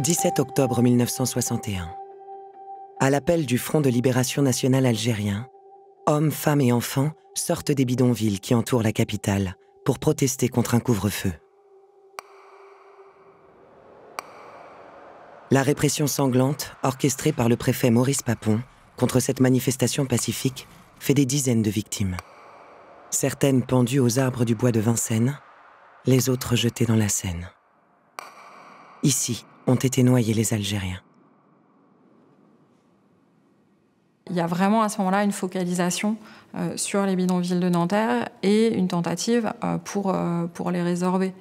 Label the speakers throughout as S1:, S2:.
S1: 17 octobre 1961. À l'appel du Front de libération nationale algérien, hommes, femmes et enfants sortent des bidonvilles qui entourent la capitale pour protester contre un couvre-feu. La répression sanglante, orchestrée par le préfet Maurice Papon contre cette manifestation pacifique, fait des dizaines de victimes. Certaines pendues aux arbres du bois de Vincennes, les autres jetées dans la Seine. Ici ont été noyés les Algériens.
S2: Il y a vraiment à ce moment-là une focalisation sur les bidonvilles de Nanterre et une tentative pour les résorber.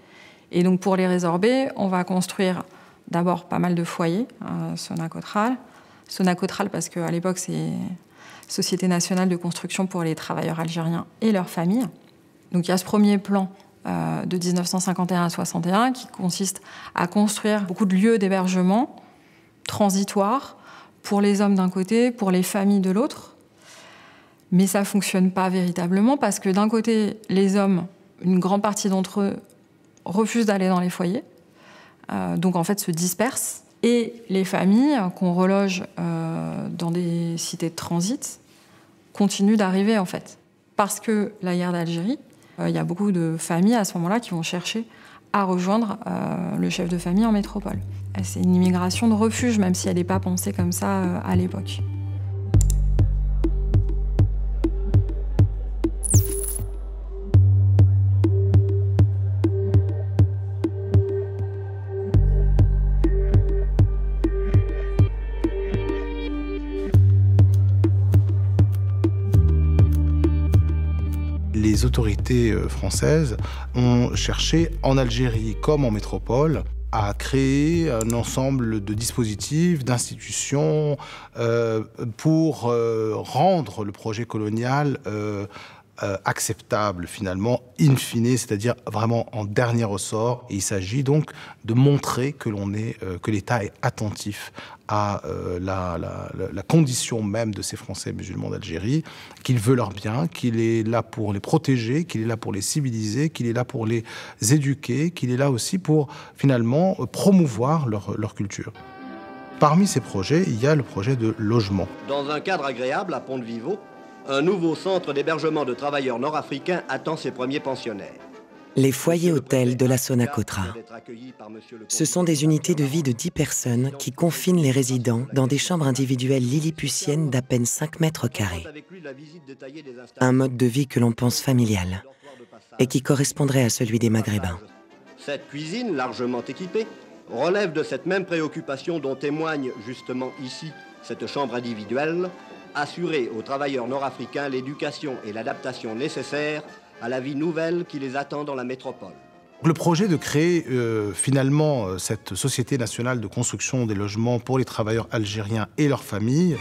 S2: Et donc pour les résorber, on va construire d'abord pas mal de foyers, Sonacotral. Sonacotral parce qu'à l'époque c'est Société nationale de construction pour les travailleurs algériens et leurs familles. Donc il y a ce premier plan de 1951 à 61 qui consiste à construire beaucoup de lieux d'hébergement transitoires pour les hommes d'un côté, pour les familles de l'autre. Mais ça ne fonctionne pas véritablement parce que d'un côté, les hommes, une grande partie d'entre eux, refusent d'aller dans les foyers, donc en fait se dispersent. Et les familles qu'on reloge dans des cités de transit continuent d'arriver en fait. Parce que la guerre d'Algérie, il y a beaucoup de familles à ce moment-là qui vont chercher à rejoindre le chef de famille en métropole. C'est une immigration de refuge, même si elle n'est pas pensée comme ça à l'époque.
S3: Les autorités françaises ont cherché, en Algérie comme en métropole, à créer un ensemble de dispositifs, d'institutions pour rendre le projet colonial acceptable finalement, in fine, c'est-à-dire vraiment en dernier ressort. Et il s'agit donc de montrer que l'État est attentif à la condition même de ces Français musulmans d'Algérie, qu'il veut leur bien, qu'il est là pour les protéger, qu'il est là pour les civiliser, qu'il est là pour les éduquer, qu'il est là aussi pour finalement promouvoir leur culture. Parmi ces projets, il y a le projet de logement.
S4: Dans un cadre agréable à Pont-de-Vivo, un nouveau centre d'hébergement de travailleurs nord-africains attend ses premiers pensionnaires.
S1: Les foyers-hôtels de la Sonacotra. Ce sont des unités de vie de 10 personnes qui confinent les résidents dans des chambres individuelles lilliputiennes d'à peine 5 mètres carrés. Un mode de vie que l'on pense familial et qui correspondrait à celui des Maghrébins.
S4: Cette cuisine, largement équipée, relève de cette même préoccupation dont témoigne justement ici cette chambre individuelle, assurer aux travailleurs nord-africains l'éducation et l'adaptation nécessaires à la vie nouvelle qui les attend dans la métropole.
S3: Le projet de créer finalement cette Société nationale de construction des logements pour les travailleurs algériens et leurs familles